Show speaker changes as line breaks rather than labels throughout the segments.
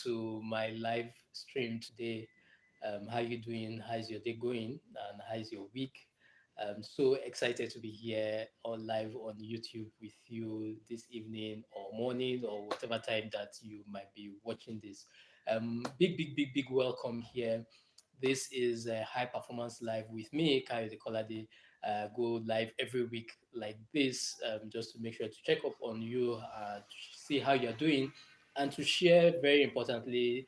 to my live stream today. How you doing? How's your day going? And how's your week? I'm so excited to be here on live on YouTube with you this evening or morning or whatever time that you might be watching this. Big welcome here. This is a High Performance Live with me, Kayo Dekolade. Go live every week like this, just to make sure to check up on you, to see how you're doing, and to share, very importantly,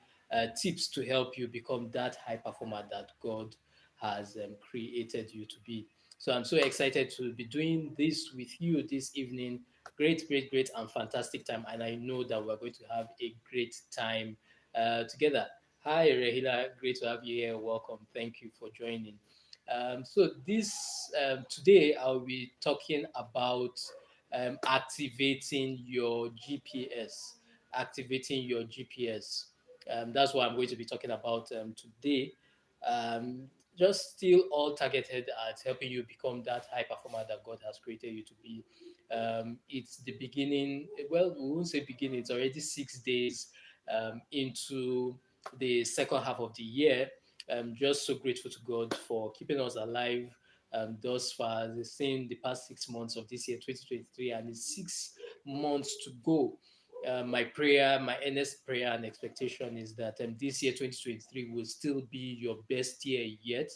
tips to help you become that high performer that God has created you to be. So I'm so excited to be doing this with you this evening. Great, and fantastic time. And I know that we're going to have a great time together. Hi, Rahila. Great to have you here. Welcome. Thank you for joining. So this today I'll be talking about activating your GPS. Activating your GPS. That's what I'm going to be talking about today. Um, just still all targeted at helping you become that high performer that God has created you to be. It's the beginning. Well, we won't say beginning. It's already 6 days into the second half of the year. I'm just so grateful to God for keeping us alive thus far. Seeing the past 6 months of this year, 2023, and it's 6 months to go. My prayer, my earnest prayer and expectation is that this year, 2023, will still be your best year yet,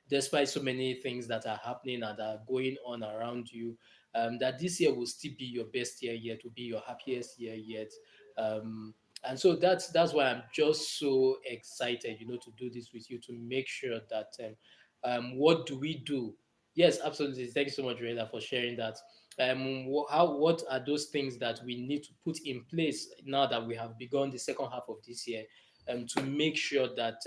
despite so many things that are happening and are going on around you. That this year will still be your best year yet, will be your happiest year yet. And so that's why I'm just so excited, to do this with you, to make sure that what do we do? Yes, absolutely. Thank you so much, Rela, for sharing that. What are those things that we need to put in place now that we have begun the second half of this year, to make sure that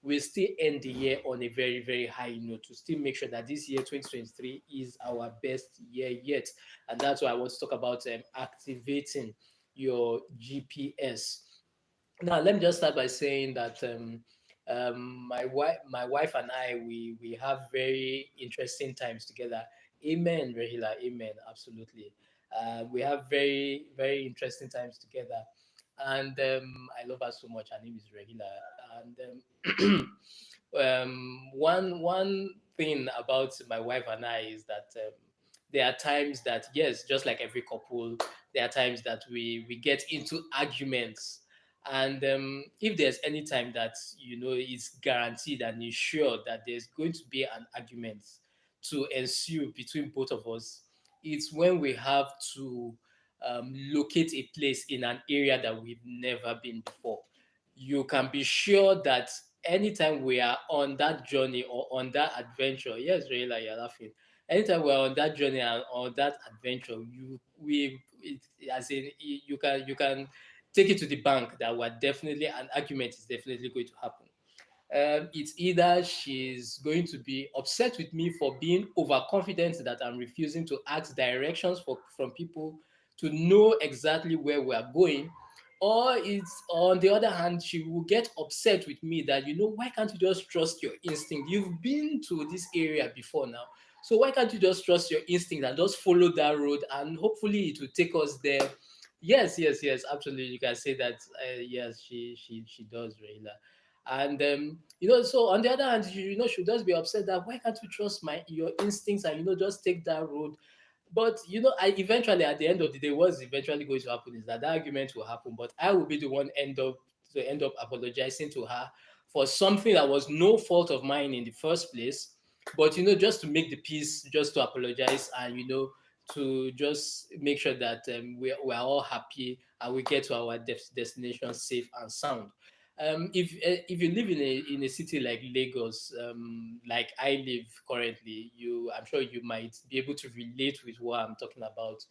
we still end the year on a very high note, to still make sure that this year 2023 is our best year yet. And that's why I want to talk about activating your GPS. Now, let me just start by saying that my wife and I, we have very interesting times together. Amen, Rahila. Amen. Absolutely. We have very interesting times together, and I love her so much. Her name is Rahila, and one thing about my wife and I is that there are times that, yes, just like every couple, there are times that we get into arguments. And if there's any time that it's guaranteed and is sure that there's going to be an argument to ensue between both of us, it's when we have to locate a place in an area that we've never been before. You can be sure that anytime we are on that journey or on that adventure, yes, Rayla, you're laughing. Anytime we're on that journey and on that adventure, as in, you can take it to the bank that we're definitely an argument is definitely going to happen. It's either she's going to be upset with me for being overconfident that I'm refusing to ask directions from people to know exactly where we are going, or it's on the other hand, she will get upset with me that, why can't you just trust your instinct? You've been to this area before now. So why can't you just trust your instinct and just follow that road, and hopefully it will take us there. Yes, absolutely. You can say that. Yes, she does, Rayla. And so on the other hand, should just be upset that why can't you trust your instincts and just take that road. But I eventually, at the end of the day, what's eventually going to happen is that argument will happen, but I will be the one end up apologizing to her for something that was no fault of mine in the first place. But just to make the peace, just to apologize, and to just make sure that we're all happy and we get to our destination safe and sound. If you live in a city like Lagos, like I live currently, I'm sure you might be able to relate with what I'm talking about.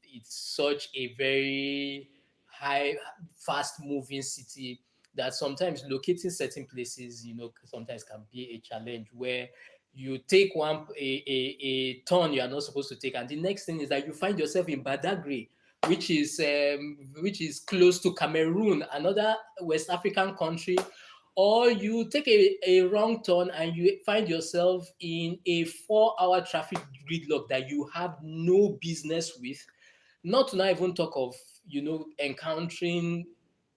It's such a very high, fast moving city that sometimes locating certain places, sometimes can be a challenge, where you take a turn you are not supposed to take, and the next thing is that you find yourself in Badagry, which is close to Cameroon, another West African country, or you take a wrong turn and you find yourself in a 4-hour traffic gridlock that you have no business with. Not to not even talk of encountering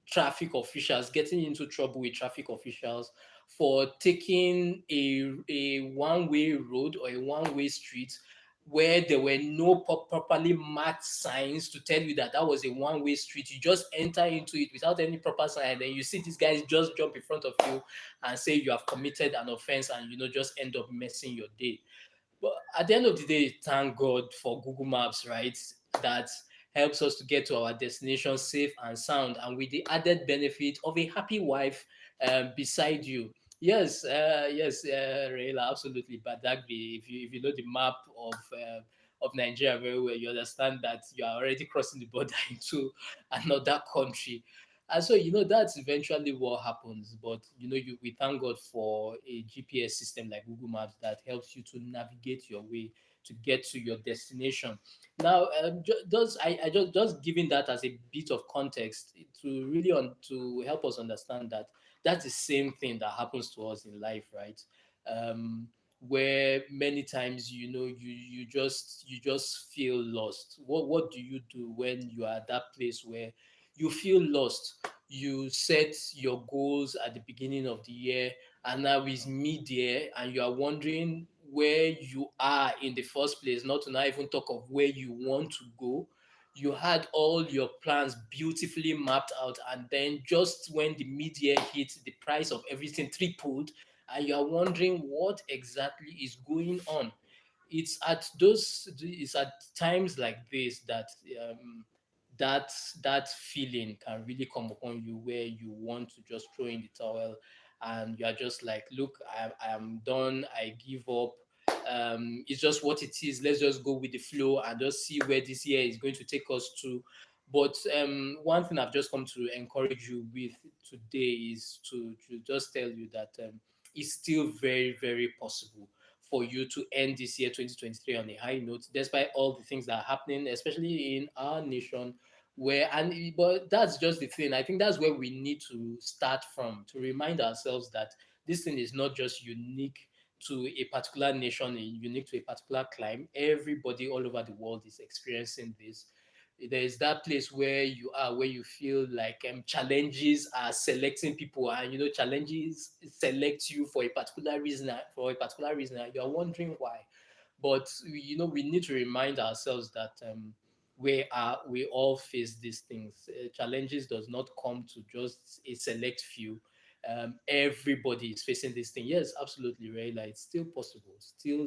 traffic officials, getting into trouble with traffic officials for taking a one-way road or a one-way street where there were no properly marked signs to tell you that that was a one-way street. You just enter into it without any proper sign, and then you see these guys just jump in front of you and say you have committed an offense, and just end up messing your day. But at the end of the day, thank God for Google Maps, right? That helps us to get to our destination safe and sound, and with the added benefit of a happy wife beside you. Yes, yes, Raila, absolutely. But Dagby, if you know the map of Nigeria very well, you understand that you are already crossing the border into another country. And so, that's eventually what happens. But, we thank God for a GPS system like Google Maps that helps you to navigate your way to get to your destination. Now, I just giving that as a bit of context to really to help us understand that that's the same thing that happens to us in life, right? Um, where many times you just feel lost. What do you do when you are at that place where you feel lost? You set your goals at the beginning of the year, and now it's mid-year, and you are wondering where you are in the first place, not to not even talk of where you want to go. You had all your plans beautifully mapped out, and then just when the mid-year hit, the price of everything tripled, and you are wondering what exactly is going on. It's at times like this that um, that that feeling can really come upon you, where you want to just throw in the towel, and you are just like, look, I am done, I give up. It's just what it is. Let's just go with the flow and just see where this year is going to take us to. But one thing I've just come to encourage you with today is to just tell you that it's still very, very possible for you to end this year 2023 on a high note, despite all the things that are happening, especially in our nation. But that's just the thing. I think that's where we need to start from, to remind ourselves that this thing is not just unique to a particular nation, unique to a particular climate. Everybody all over the world is experiencing this. There is that place where you are, where you feel like challenges are selecting people, and challenges select you for a particular reason. And you are wondering why. But we need to remind ourselves that we all face these things. Challenges does not come to just a select few. Everybody is facing this thing. Yes, absolutely, right? Like, it's still possible, still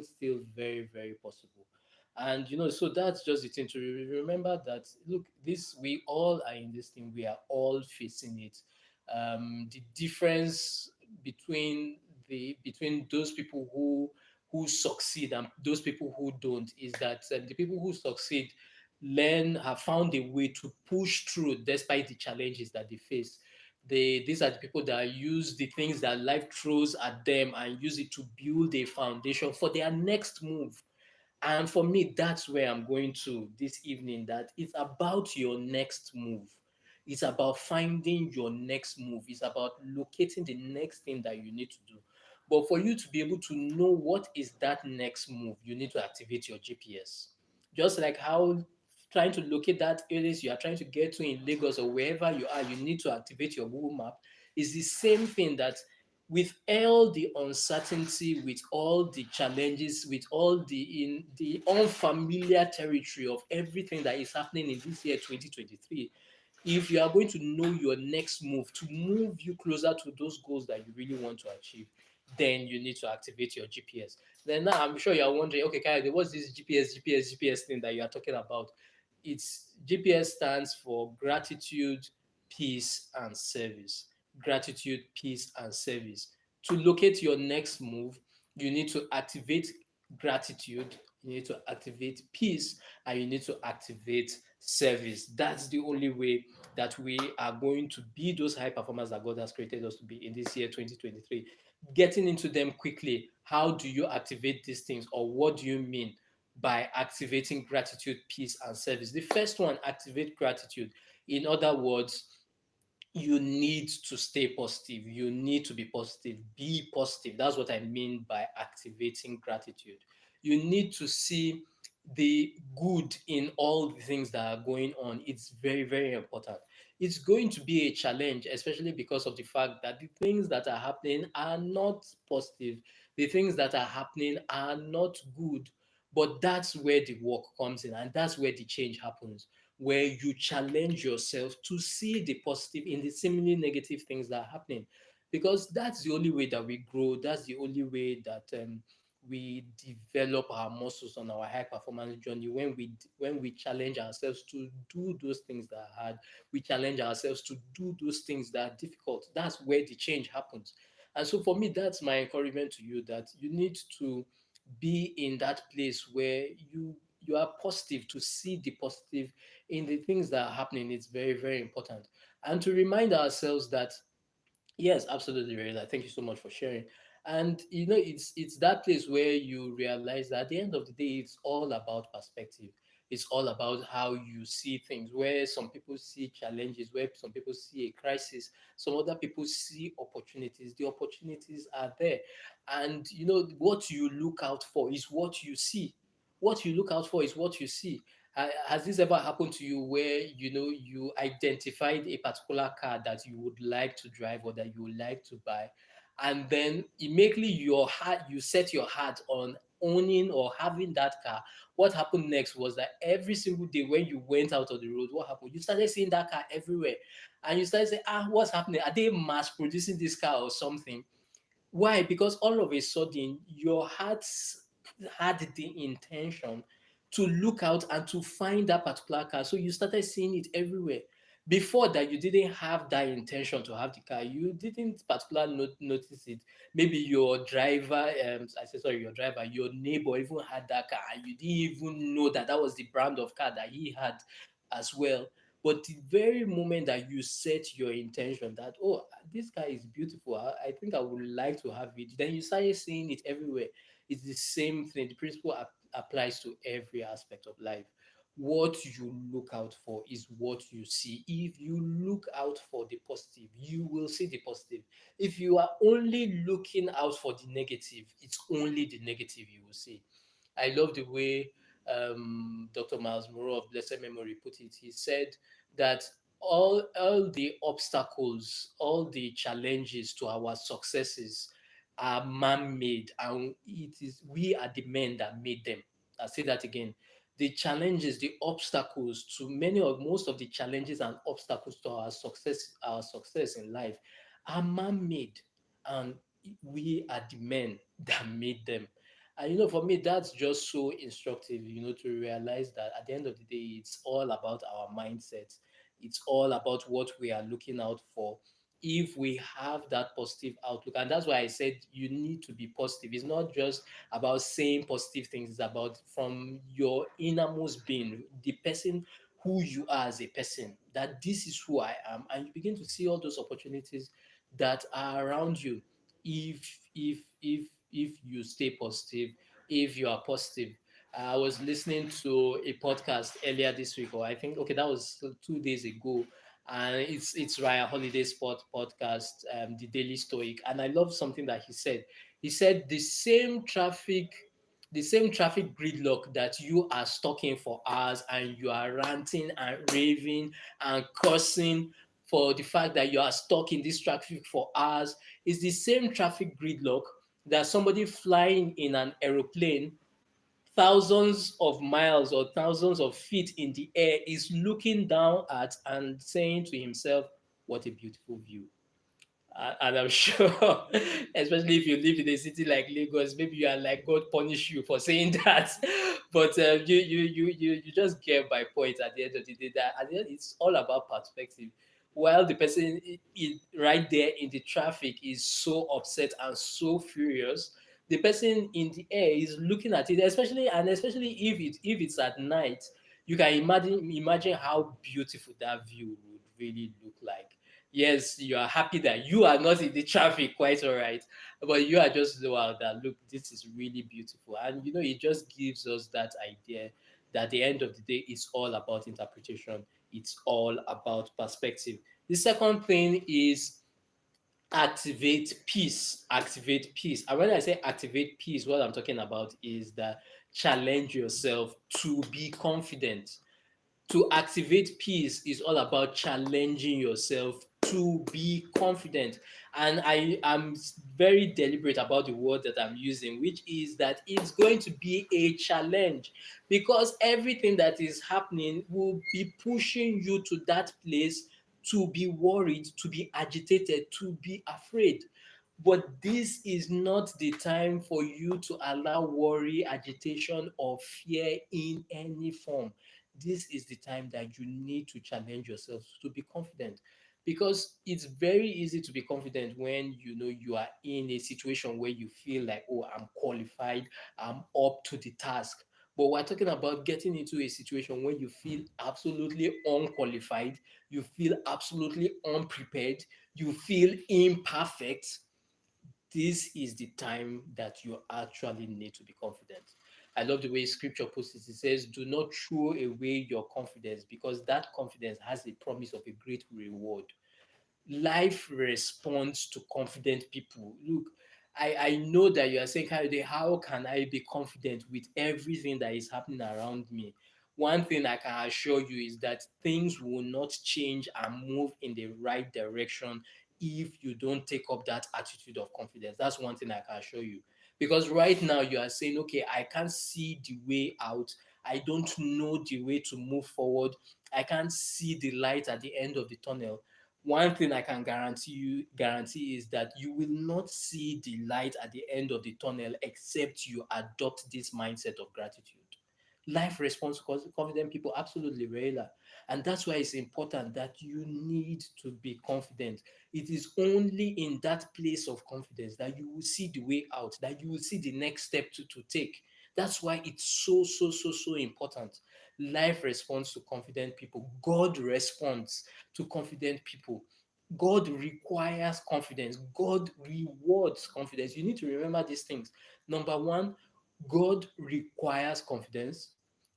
very, very possible. And so that's just the thing, to remember that, look, this we all are in this thing. We are all facing it. The difference between those people who succeed and those people who don't is that the people who succeed have found a way to push through despite the challenges that they face. These are the people that use the things that life throws at them and use it to build a foundation for their next move. And for me, that's where I'm going to this evening, that it's about your next move. It's about finding your next move. It's about locating the next thing that you need to do. But for you to be able to know what is that next move, you need to activate your GPS. Just like how trying to locate that areas you are trying to get to in Lagos or wherever you are, you need to activate your Google map. Is the same thing, that with all the uncertainty, with all the challenges, with all the unfamiliar territory of everything that is happening in this year 2023, if you are going to know your next move to move you closer to those goals that you really want to achieve, then you need to activate your GPS. Then now I'm sure you're wondering, okay, Kyle, what's this GPS thing that you are talking about? It's GPS stands for gratitude, peace, and service. Gratitude, peace, and service. To locate your next move, you need to activate gratitude, you need to activate peace, and you need to activate service. That's the only way that we are going to be those high performers that God has created us to be in this year 2023. Getting into them quickly, how do you activate these things, or what do you mean by activating gratitude, peace, and service? The first one, activate gratitude. In other words, you need to stay positive. You need to be positive. Be positive. That's what I mean by activating gratitude. You need to see the good in all the things that are going on. It's very, very important. It's going to be a challenge, especially because of the fact that the things that are happening are not positive, the things that are happening are not good. But that's where the work comes in, and that's where the change happens, where you challenge yourself to see the positive in the seemingly negative things that are happening. Because that's the only way that we grow, that's the only way that we develop our muscles on our high performance journey, when we challenge ourselves to do those things that are hard, we challenge ourselves to do those things that are difficult. That's where the change happens. And so for me, that's my encouragement to you, that you need to be in that place where you are positive, to see the positive in the things that are happening. It's very, very important. And to remind ourselves that yes, absolutely, Rayla. Thank you so much for sharing. And it's that place where you realize that at the end of the day, it's all about perspective. It's all about how you see things. Where some people see challenges, where some people see a crisis, some other people see opportunities. The opportunities are there, and what you look out for is what you see. What you look out for is what you see. Has this ever happened to you where you identified a particular car that you would like to drive or that you would like to buy, and then immediately you set your heart on owning or having that car? What happened next was that every single day when you went out on the road, what happened? You started seeing that car everywhere, and you started saying, what's happening? Are they mass producing this car or something? Why? Because all of a sudden your heart had the intention to look out and to find that particular car. So you started seeing it everywhere. Before that, you didn't have that intention to have the car. You didn't particularly notice it. Maybe your driver, I said sorry, your driver, your neighbor even had that car, and you didn't even know that that was the brand of car that he had as well. But the very moment that you set your intention that, oh, this guy is beautiful, I think I would like to have it, then you started seeing it everywhere. It's the same thing. The principle applies to every aspect of life. What you look out for is what you see. If you look out for the positive, you will see the positive. If you are only looking out for the negative, it's only the negative you will see. I love the way Dr. Miles Moreau of blessed memory put it. He said that all the obstacles, all the challenges to our successes are man-made, and it is we are the men that made them. I'll say that again. The challenges, the obstacles to many of most of the challenges and obstacles to our success in life are man-made, and we are the men that made them. And for me, that's just so instructive, to realize that at the end of the day, it's all about our mindset. It's all about what we are looking out for. If we have that positive outlook, and that's why I said you need to be positive. It's not just about saying positive things, it's about from your innermost being, the person who you are as a person, that this is who I am. And you begin to see all those opportunities that are around you. If you stay positive, if you are positive. I was listening to a podcast earlier this week, or I think okay, that was 2 days ago, and it's Ryan Holiday Sport podcast, the Daily Stoic, and I love something that he said. He said the same traffic gridlock that you are stuck in for hours, and you are ranting and raving and cursing for the fact that you are stuck in this traffic for hours, is the same traffic gridlock that somebody flying in an aeroplane thousands of miles or thousands of feet in the air is looking down at and saying to himself, what a beautiful view. And I'm sure, especially if you live in a city like Lagos, maybe you are like God punish you for saying that. But you just get my point at the end of the day. That at the end, it's all about perspective. While the person right there in the traffic is so upset and so furious, the person in the air is looking at it, especially if it's at night. You can imagine how beautiful that view would really look like. Yes, you are happy that you are not in the traffic, quite all right, but you are just wow, that look, this is really beautiful. And it just gives us that idea that at the end of the day, it's all about interpretation, it's all about perspective. The second thing is activate peace. And when I say activate peace, what I'm talking about is that challenge yourself to be confident. To activate peace is all about challenging yourself to be confident. And I am very deliberate about the word that I'm using, which is that it's going to be a challenge, because everything that is happening will be pushing you to that place, to be worried, to be agitated, to be afraid. But this is not the time for you to allow worry, agitation, or fear in any form. This is the time that you need to challenge yourself to be confident, because it's very easy to be confident when you know you are in a situation where you feel like, oh, I'm qualified, I'm up to the task. But we're talking about getting into a situation where you feel absolutely unqualified, you feel absolutely unprepared, you feel imperfect. This is the time that you actually need to be confident. I love the way scripture puts it. It says, do not throw away your confidence, because that confidence has a promise of a great reward. Life responds to confident people. Look, I know that you are saying, Kayode, how can I be confident with everything that is happening around me? One thing I can assure you is that things will not change and move in the right direction if you don't take up that attitude of confidence. That's one thing I can assure you. Because right now you are saying, okay, I can't see the way out. I don't know the way to move forward. I can't see the light at the end of the tunnel. One thing I can guarantee is that you will not see the light at the end of the tunnel except you adopt this mindset of gratitude. Life response to confident people, absolutely, Rayla. And that's why it's important that you need to be confident. It is only in that place of confidence that you will see the way out, that you will see the next step to take. That's why it's so important. Life responds to confident people. God responds to confident people. God requires confidence. God rewards confidence. You need to remember these things. Number one, God requires confidence.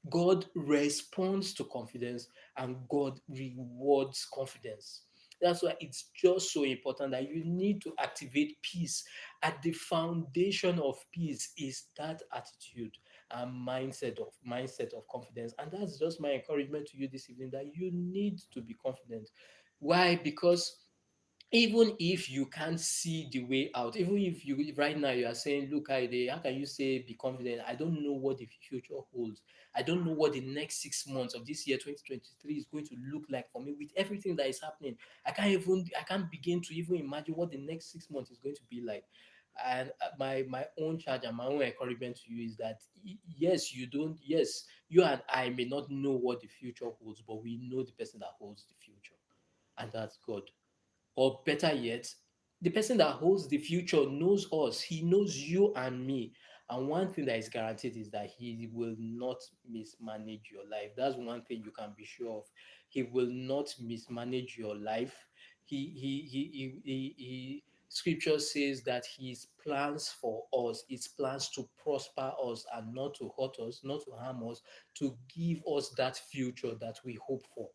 God responds to confidence, and God rewards confidence. That's why it's just so important that you need to activate peace. At the foundation of peace is that attitude and mindset of confidence. And that's just my encouragement to you this evening, that you need to be confident. Why? Because even if you can't see the way out, even if you right now you are saying, look, how can you say be confident? I don't know what the future holds. I don't know what the next 6 months of this year 2023 is going to look like for me with everything that is happening. I can't begin to even imagine what the next 6 months is going to be like. And my own charge and my own encouragement to you is that yes, you and I may not know what the future holds, but we know the person that holds the future, and that's God. Or better yet, the person that holds the future knows us. He knows you and me. And one thing that is guaranteed is that he will not mismanage your life. That's one thing you can be sure of. He will not mismanage your life. Scripture says that his plans for us, his plans to prosper us and not to hurt us, not to harm us, to give us that future that we hope for.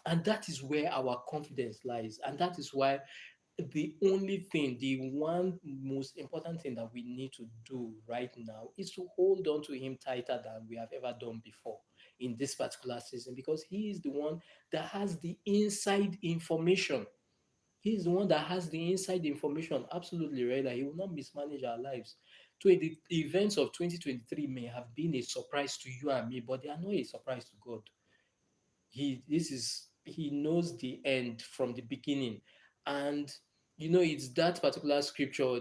And that is where our confidence lies. And that is why the one most important thing that we need to do right now is to hold on to him tighter than we have ever done before in this particular season, because he is the one that has the inside information. He is the one that has the inside information. Absolutely right. That he will not mismanage our lives. The events of 2023 may have been a surprise to you and me, but they are not a surprise to God. He knows the end from the beginning. And it's that particular scripture,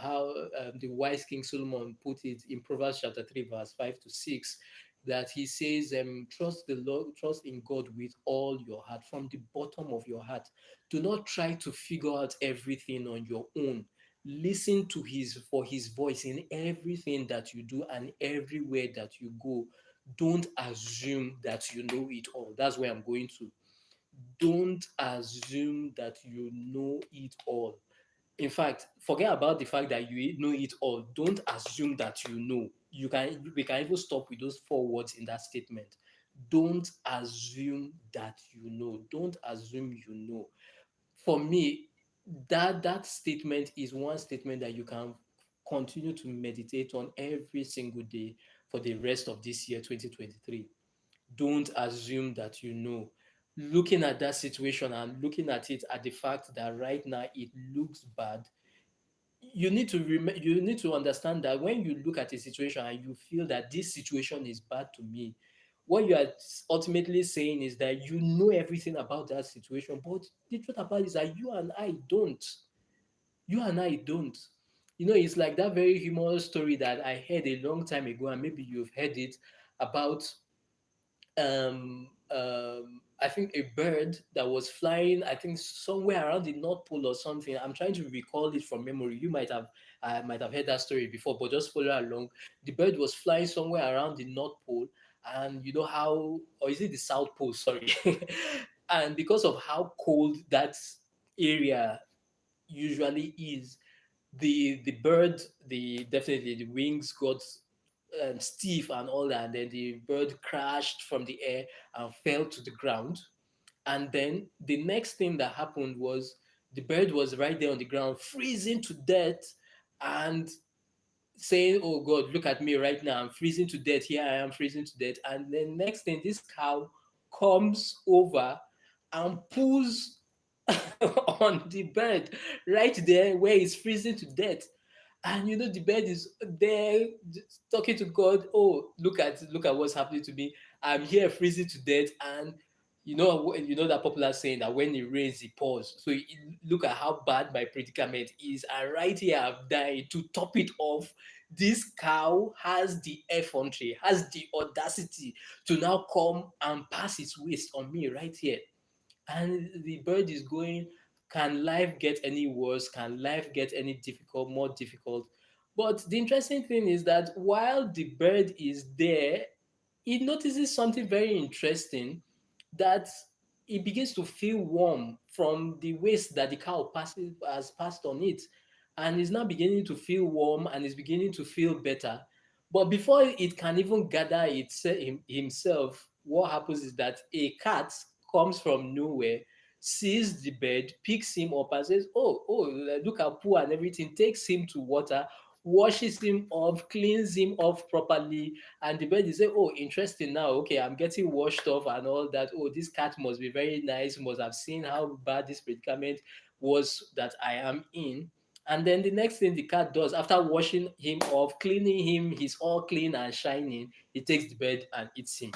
how the wise king Solomon put it in Proverbs chapter 3 verse 5 to 6, that he says, trust the Lord, trust in God with all your heart, from the bottom of your heart. Do not try to figure out everything on your own. Listen to his voice in everything that you do and everywhere that you go. Don't assume that you know it all. That's where I'm going to. Don't assume that you know it all. In fact, forget about the fact that you know it all. Don't assume that you know. We can even stop with those four words in that statement. Don't assume that you know. Don't assume you know. For me, that statement is one statement that you can continue to meditate on every single day. for the rest of this year, 2023. Don't assume that you know. Looking at that situation and looking at it at the fact that right now it looks bad, you need to understand that when you look at a situation and you feel that this situation is bad to me, what you are ultimately saying is that you know everything about that situation, but the truth about it is that you and I don't. It's like that very humorous story that I heard a long time ago, and maybe you've heard it, about I think a bird that was flying, I think somewhere around the North Pole or something. I'm trying to recall it from memory. You might have I might have heard that story before, but just follow along. The bird was flying somewhere around the North Pole, and you know how, or is it the South Pole? Sorry, and because of how cold that area usually is, the bird, the definitely the wings got stiff and all that, and then the bird crashed from the air and fell to the ground. And then the next thing that happened was the bird was right there on the ground, freezing to death, and saying, "Oh God, look at me right now. I'm freezing to death. Here I am freezing to death." And then next thing, this cow comes over and pulls on the bird right there where he's freezing to death. And the bird is there just talking to God. "Oh, look at what's happening to me. I'm here freezing to death." And that popular saying that when it rains, it pours. So look at how bad my predicament is. And right here, I've died. To top it off, this cow has the effrontery, has the audacity to now come and pass its waist on me right here. And the bird is going, can life get any worse? Can life get any more difficult? But the interesting thing is that while the bird is there, it notices something very interesting, that it begins to feel warm from the waste that the cow has passed on it. And is now beginning to feel warm and is beginning to feel better. But before it can even gather himself, what happens is that a cat comes from nowhere, sees the bird, picks him up and says, "Oh, look at poo and everything," takes him to water, washes him off, cleans him off properly. And the bird is saying, "Oh, interesting now. Okay, I'm getting washed off and all that. Oh, this cat must be very nice, must have seen how bad this predicament was that I am in." And then the next thing the cat does, after washing him off, cleaning him, he's all clean and shining, he takes the bird and eats him.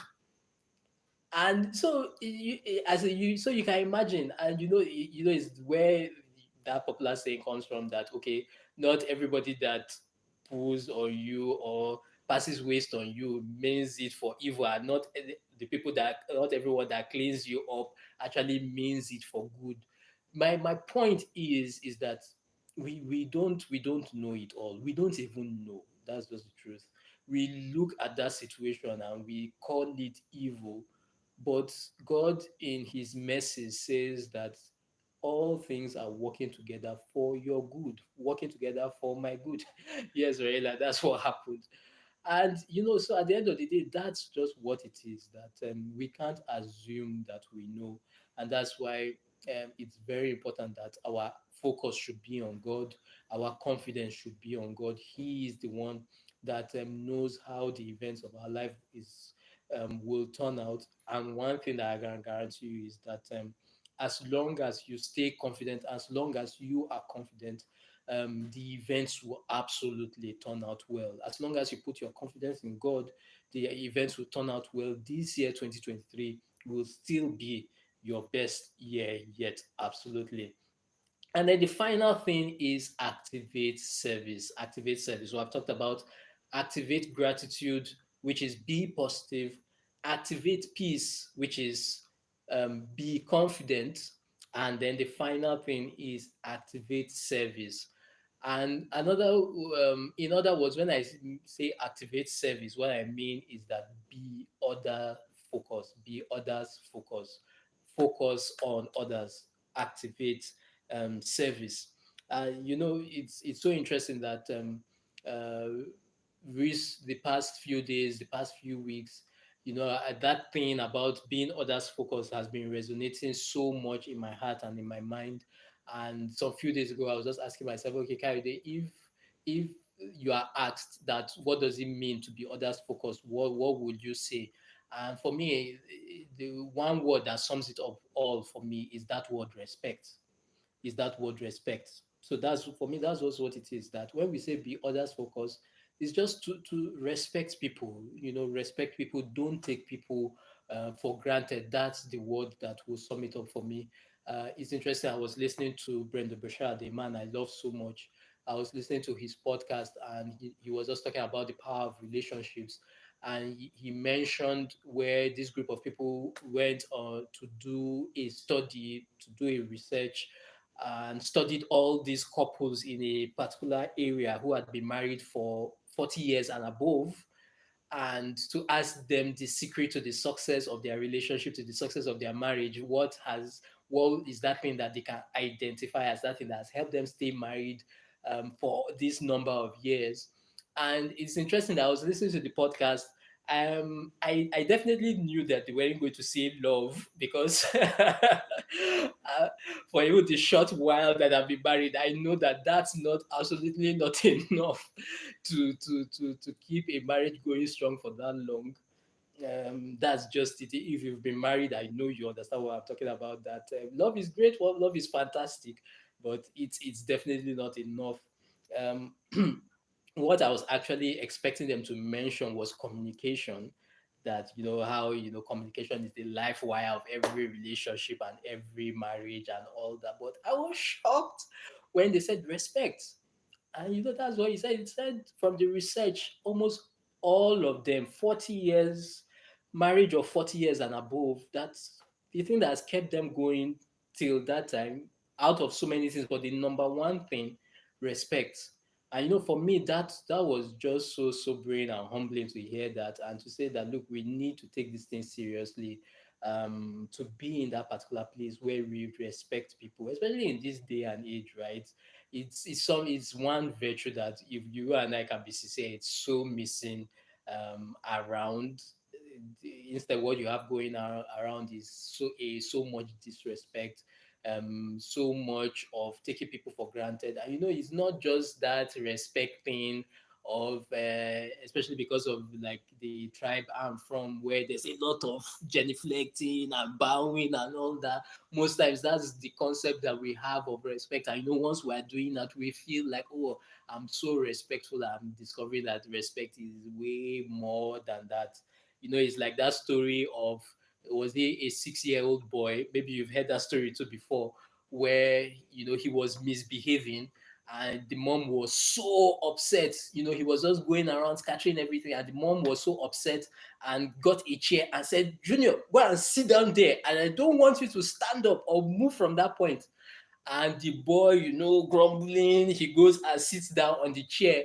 And so so you can imagine, and is where that popular saying comes from, that okay, not everybody that pulls on you or passes waste on you means it for evil, and not everyone that cleans you up actually means it for good. My point is that we don't know it all. We don't even know. That's just the truth. We look at that situation and we call it evil, but God, in His mercy, says that all things are working together for your good, working together for my good. Yes, Raela, that's what happened. And so at the end of the day, that's just what it is. That we can't assume that we know, and that's why it's very important that our focus should be on God. Our confidence should be on God. He is the one that knows how the events of our life is will turn out. And one thing that I can guarantee you is that as long as you stay confident, as long as you are confident, the events will absolutely turn out well. As long as you put your confidence in God, the events will turn out well. This year, 2023, will still be your best year yet. Absolutely. And then the final thing is activate service. Activate service. So I've talked about activate gratitude, which is be positive, activate peace, which is be confident, and then the final thing is activate service. And in other words, when I say activate service, what I mean is that be other focus, be others focus, focus on others, activate service. It's so interesting that the past few days, the past few weeks, that thing about being others focused has been resonating so much in my heart and in my mind. And so a few days ago, I was just asking myself, okay, Kayode, if you are asked that what does it mean to be others focused, what would you say? And for me, the one word that sums it up all for me is that word respect. Is that word respect. So that's for me, that's also what it is. That when we say be others focused, it's just to respect people, respect people, don't take people for granted. That's the word that will sum it up for me. It's interesting. I was listening to Brenda Bashar, the man I love so much. I was listening to his podcast, and he was just talking about the power of relationships. And he mentioned where this group of people went to do a study, to do a research, and studied all these couples in a particular area who had been married for 40 years and above, and to ask them the secret to the success of their relationship, to the success of their marriage. What is that thing that they can identify as that thing that has helped them stay married for this number of years? And it's interesting that I was listening to the podcast. I definitely knew that they weren't going to say love because for even the short while that I've been married, I know that that's not absolutely not enough to keep a marriage going strong for that long. That's just it. If you've been married, I know you understand what I'm talking about. That love is great, well, love is fantastic, but it's definitely not enough. Um, what I was actually expecting them to mention was communication. That how communication is the life wire of every relationship and every marriage and all that. But I was shocked when they said respect. And that's what he said. He said from the research, almost all of them, 40 years, marriage of 40 years and above, that's the thing that has kept them going till that time, out of so many things. But the number one thing, respect. And for me, that was just so sobering and humbling to hear that, and to say that, look, we need to take this thing seriously, to be in that particular place where we respect people, especially in this day and age, right? It's one virtue that if you and I can be sincere, it's so missing around. Instead, what you have going around is so much disrespect, so much of taking people for granted. And it's not just that respect thing of especially because of like the tribe I'm from, where there's a lot of genuflecting and bowing and all that. Most times that's the concept that we have of respect. And once we're doing that, we feel like, oh, I'm so respectful. I'm discovering that respect is way more than that. It's like that story of, was he a 6-year-old boy? Maybe you've heard that story too before, where he was misbehaving, and the mom was so upset. He was just going around scattering everything, and the mom was so upset and got a chair and said, "Junior, go and sit down there, and I don't want you to stand up or move from that point." And the boy, grumbling, he goes and sits down on the chair.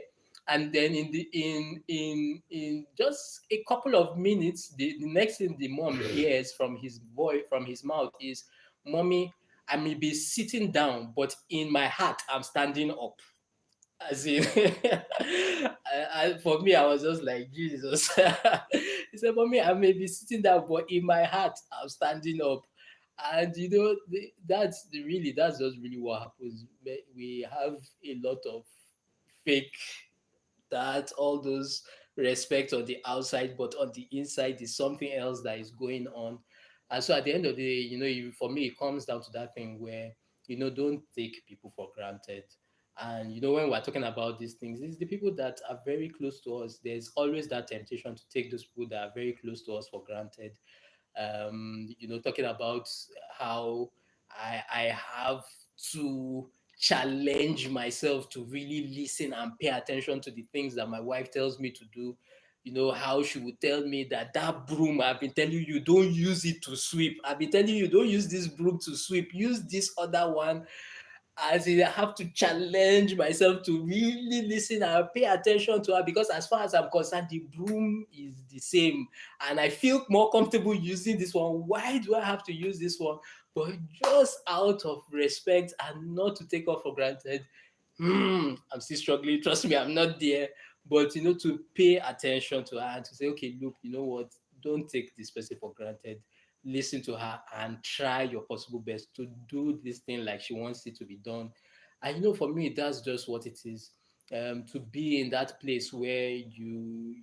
And then in just a couple of minutes, the next thing the mom hears from his boy, from his mouth, is, "Mommy, I may be sitting down, but in my heart I'm standing up." As in, for me, I was just like, Jesus. He said, "Mommy, I may be sitting down, but in my heart, I'm standing up." And that's just really what happens. We have a lot of fake, that all those respect on the outside, but on the inside is something else that is going on. And so at the end of the day, for me, it comes down to that thing where, don't take people for granted. And when we're talking about these things, it's the people that are very close to us. There's always that temptation to take those people that are very close to us for granted. Talking about how I have to challenge myself to really listen and pay attention to the things that my wife tells me to do. How she would tell me that broom, I've been telling you, don't use it to sweep. I've been telling you, don't use this broom to sweep. Use this other one. As in, I have to challenge myself to really listen and pay attention to her, because as far as I'm concerned, the broom is the same, and I feel more comfortable using this one. Why do I have to use this one? But just out of respect and not to take off for granted. I'm still struggling. Trust me, I'm not there. But to pay attention to her and to say, okay, look, you know what? Don't take this person for granted. Listen to her and try your possible best to do this thing like she wants it to be done. And for me, that's just what it is. to be in that place where you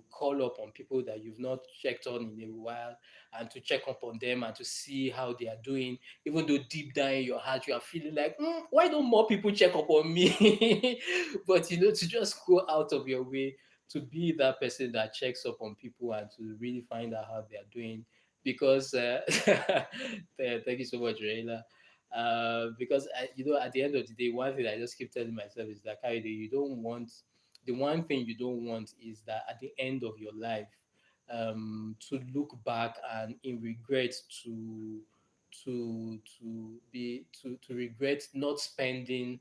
call up on people that you've not checked on in a while, and to check up on them and to see how they are doing, even though deep down in your heart you are feeling like, why don't more people check up on me? But to just go out of your way to be that person that checks up on people and to really find out how they are doing. Because thank you so much, Raila. Because at the end of the day, one thing I just keep telling myself is that, Kaide, you don't want the one thing you don't want is that at the end of your life, to look back and in regret to regret not spending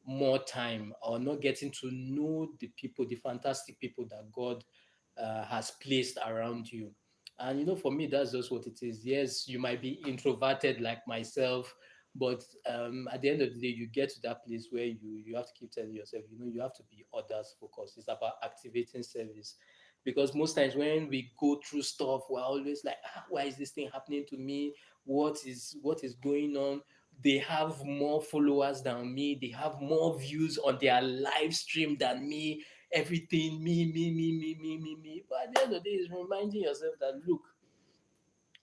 more time or not getting to know the people, the fantastic people that God has placed around you. And for me, that's just what it is. Yes, you might be introverted like myself, but at the end of the day, you get to that place where you have to keep telling yourself, you have to be others focused. It's about activating service. Because most times when we go through stuff, we're always like, why is this thing happening to me? What is going on? They have more followers than me. They have more views on their live stream than me. Everything me, me, me, me, me, me, me. But at the end of the day, it's reminding yourself that, look,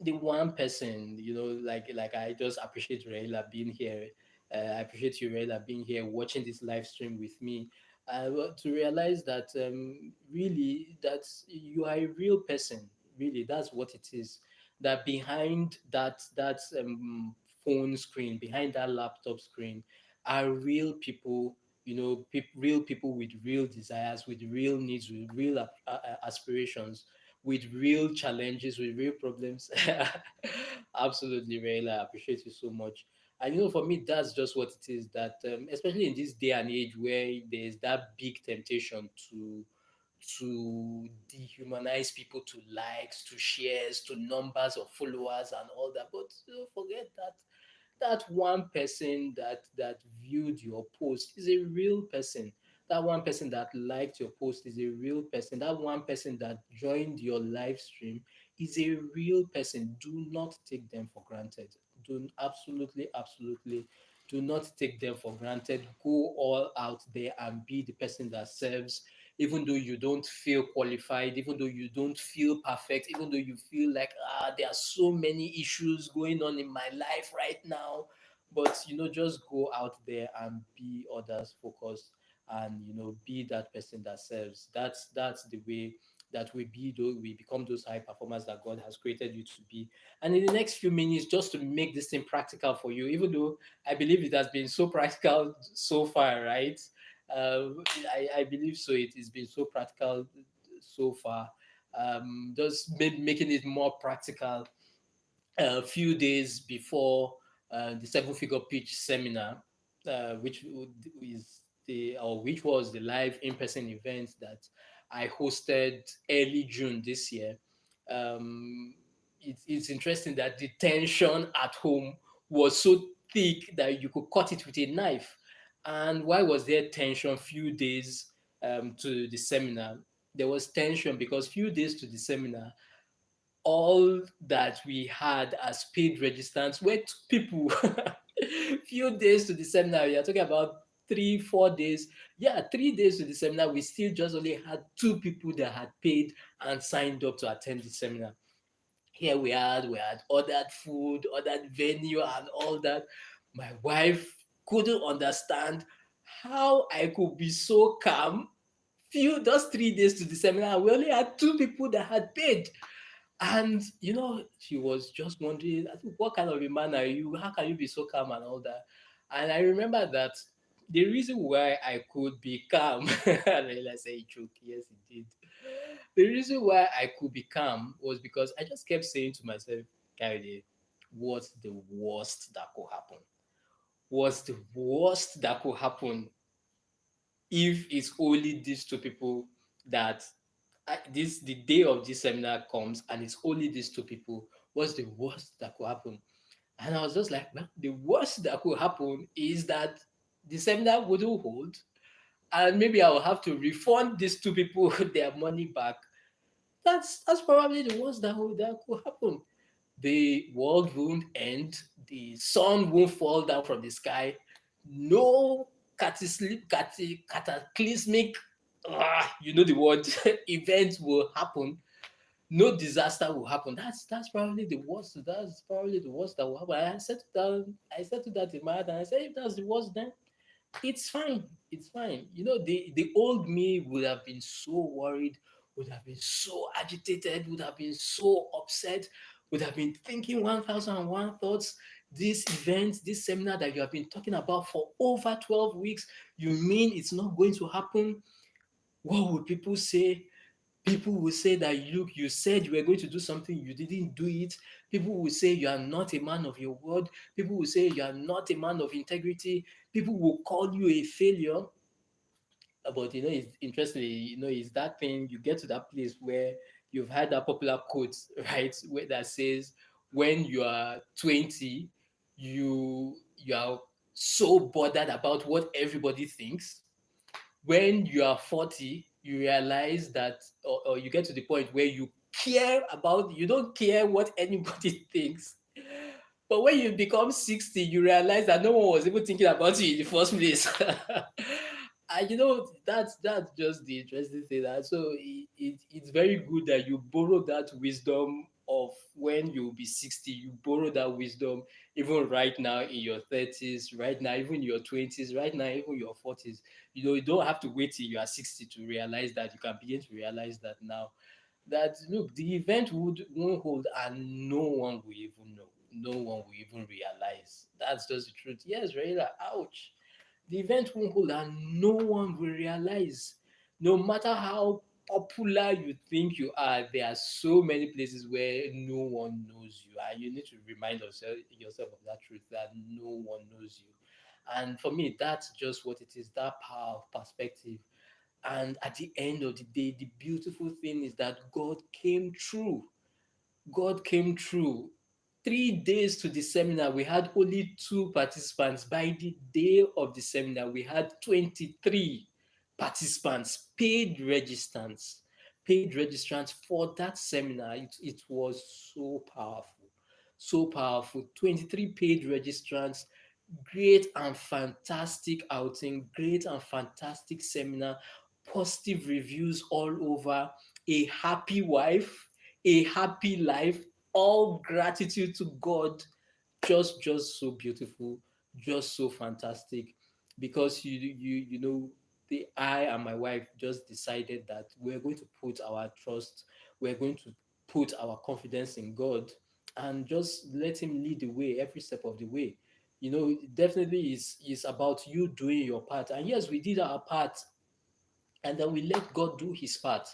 the one person, like I just appreciate Raila being here. I appreciate you, Raila, being here, watching this live stream with me. To realize that really that you are a real person. Really, that's what it is. That behind that phone screen, behind that laptop screen, are real people. Real people with real desires, with real needs, with real aspirations, with real challenges, with real problems. Absolutely, Rayla. I appreciate you so much. And for me, that's just what it is. That especially in this day and age where there's that big temptation to dehumanize people to likes, to shares, to numbers of followers and all that. But forget that one person that viewed your post is a real person. That one person that liked your post is a real person. That one person that joined your live stream is a real person. Do not take them for granted. Do absolutely, absolutely do not take them for granted. Go all out there and be the person that serves, even though you don't feel qualified, even though you don't feel perfect, even though you feel like, there are so many issues going on in my life right now. But just go out there and be others focused, and be that person that serves. That's the way that we become those high performers that God has created you to be. And in the next few minutes, just to make this thing practical for you, even though I believe it has been so practical so far, right? uh, I believe so. It has been so practical so far. Just maybe making it more practical. A few days before the seven figure pitch seminar, which was the live in person event that I hosted early June this year. It's interesting that the tension at home was so thick that you could cut it with a knife. And why was there tension? Few days to the seminar, there was tension because few days to the seminar, all that we had as paid registrants were two people. Few days to the seminar, we are talking about 3, 4 days. Yeah, 3 days to the seminar, we still just only had two people that had paid and signed up to attend the seminar. Here we had ordered food, ordered venue, and all that. My wife couldn't understand how I could be so calm. Just 3 days to the seminar, we only had two people that had paid. And she was just wondering, I think, what kind of a man are you? How can you be so calm and all that? And I remember that the reason why I could be calm, and I say joke, yes, it did. The reason why I could be calm was because I just kept saying to myself, Kaide, what's the worst that could happen? What's the worst that could happen if it's only these two people that the day of this seminar comes and it's only these two people? What's the worst that could happen? And I was just like, well, the worst that could happen is that the seminar wouldn't hold, and maybe I will have to refund these two people their money back. That's probably the worst that could happen. The world won't end, the sun won't fall down from the sky, no cataclysmic, you know the word, event will happen. No disaster will happen. That's probably the worst. That's probably the worst that will happen. And I settled that in my heart, and I said, if that's the worst, then it's fine. It's fine. You know, the old me would have been so worried, would have been so agitated, would have been so upset, would have been thinking 1001 thoughts. This event, this seminar that you have been talking about for over 12 weeks, you mean it's not going to happen? What would people say? People will say that, look, you said you were going to do something, you didn't do it. People will say you are not a man of your word. People will say you are not a man of integrity. People will call you a failure. But you know, it's interestingly, you know, it's that thing, you get to that place where you've had that popular quote, right? Where that says, when you are 20, you are so bothered about what everybody thinks. When you are 40, you realize that, or you get to the point where you don't care what anybody thinks. But when you become 60, you realize that no one was even thinking about you in the first place. And you know, that's just the interesting thing. And so it's very good that you borrow that wisdom of when you'll be 60. You borrow that wisdom even right now in your 30s, right now, even your 20s, right now, even your 40s. You know, you don't have to wait till you are 60 to realize that. You can begin to realize that now, that look, the event won't hold and no one will even know. No one will even realize. That's just the truth. Yes, Raila, ouch. The event won't hold and no one will realize. No matter how popular you think you are, there are so many places where no one knows you. And you need to remind yourself of that truth, that no one knows you. And for me, that's just what it is, that power of perspective. And at the end of the day, the beautiful thing is that God came through. God came through. 3 days to the seminar, we had only two participants. By the day of the seminar, we had 23 participants, paid registrants for that seminar. It was so powerful, so powerful. 23 paid registrants, great and fantastic outing, great and fantastic seminar, positive reviews all over, a happy wife, a happy life, all gratitude to God. Just so beautiful, just so fantastic. Because you know, the I and my wife just decided that we're going to put our trust, we're going to put our confidence in God, and just let him lead the way every step of the way. You know, definitely is about you doing your part. And yes, we did our part, and then we let God do his part.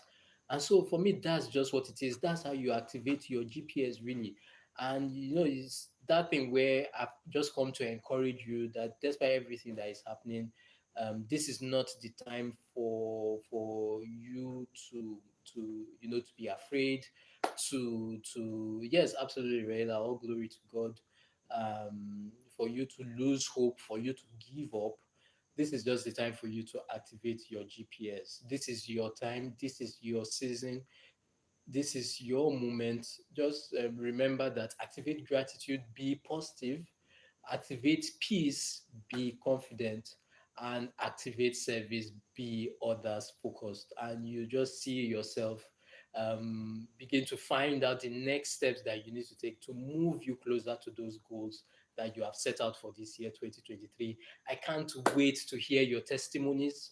And so for me, that's just what it is. That's how you activate your GPS really. And you know, it's that thing where I've just come to encourage you that despite everything that is happening, this is not the time for you to you know, to be afraid, to yes, absolutely right. All glory to God. For you to lose hope, for you to give up, this is just the time for you to activate your GPS. This is your time. This is your season. This is your moment. Just remember that activate gratitude, be positive, activate peace, be confident, and activate service, be others focused. And you just see yourself begin to find out the next steps that you need to take to move you closer to those goals that you have set out for this year 2023. I can't wait to hear your testimonies.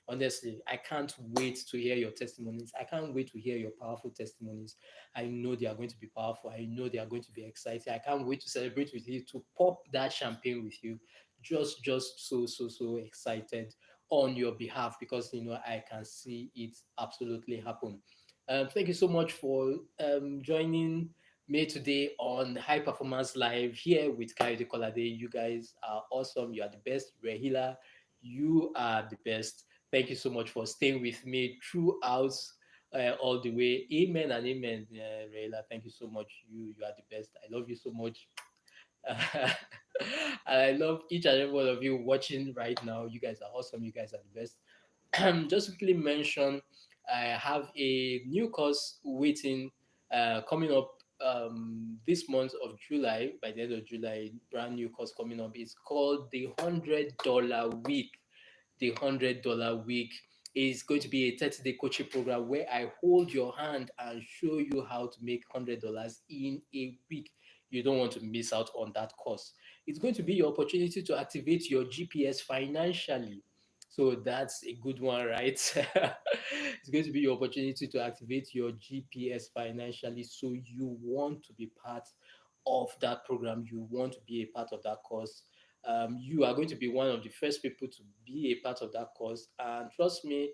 Honestly, I can't wait to hear your testimonies. I can't wait to hear your powerful testimonies. I know they are going to be powerful. I know they are going to be exciting. I can't wait to celebrate with you, to pop that champagne with you. Just so excited on your behalf, because you know I can see it absolutely happen. Thank you so much for joining me today on High Performance Live here with Kaide Kolade. You guys are awesome. You are the best. Rahila, you are the best. Thank you so much for staying with me throughout all the way. Amen and amen, Rahila. Thank you so much. You are the best. I love you so much. And I love each and every one of you watching right now. You guys are awesome. You guys are the best. Just quickly mention, I have a new course waiting, coming up this month of July. By the end of July, brand new course coming up. It's called the $100 Week. the $100 week. Is going to be a 30-day coaching program where I hold your hand and show you how to make $100 in a week. You don't want to miss out on that course. It's going to be your opportunity to activate your GPS financially. So that's a good one, right? It's going to be your opportunity to activate your GPS financially. So you want to be part of that program, you want to be a part of that course. You are going to be one of the first people to be a part of that course. And trust me,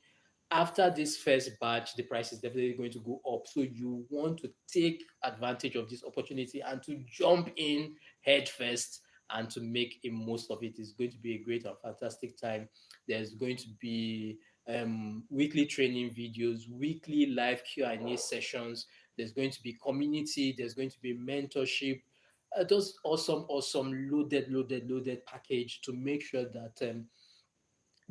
after this first batch, the price is definitely going to go up. So you want to take advantage of this opportunity and to jump in head first and to make a most of it. It's going to be a great and fantastic time. There's going to be weekly training videos, weekly live Q&A sessions. There's going to be community. There's going to be mentorship. Those awesome loaded package to make sure that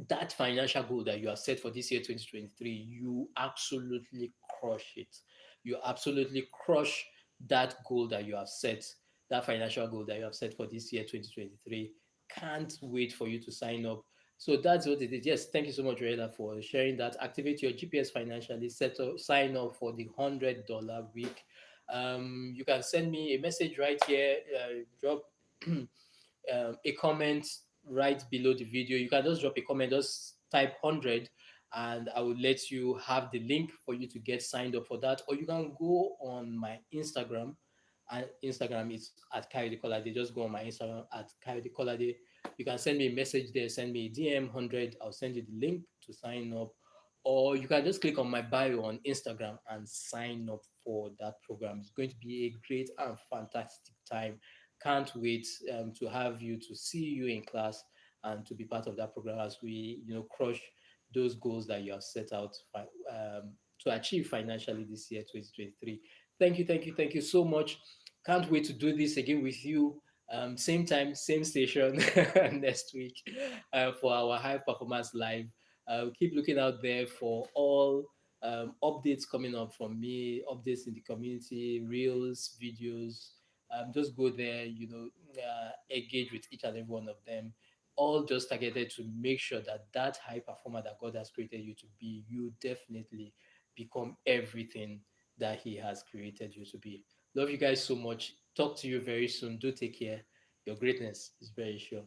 that financial goal that you have set for this year 2023, you absolutely crush it. You absolutely crush that goal that you have set, that financial goal that you have set for this year 2023. Can't wait for you to sign up. So that's what it is. Yes, thank you so much, Reda, for sharing that. Activate your GPS financially, set up, sign up for the $100 week. You can send me a message right here, drop a comment right below the video. You can just drop a comment, just type 100, and I will let you have the link for you to get signed up for that. Or you can go on my Instagram, and Instagram is at Coyote Colade. Just go on my Instagram at Coyote Colade. You can send me a message there, send me a DM 100. I'll send you the link to sign up. Or you can just click on my bio on Instagram and sign up for that program. It's going to be a great and fantastic time. Can't wait to have you, to see you in class, and to be part of that program as we, crush those goals that you have set out to achieve financially this year, 2023. Thank you so much. Can't wait to do this again with you. Same time, same station next week for our High Performance Live. Keep looking out there for all updates coming up from me, updates in the community, reels, videos. Just go there, engage with each and every one of them, all just targeted to make sure that that high performer that God has created you to be, you definitely become everything that He has created you to be. Love you guys so much. Talk to you very soon. Do take care. Your greatness is very sure.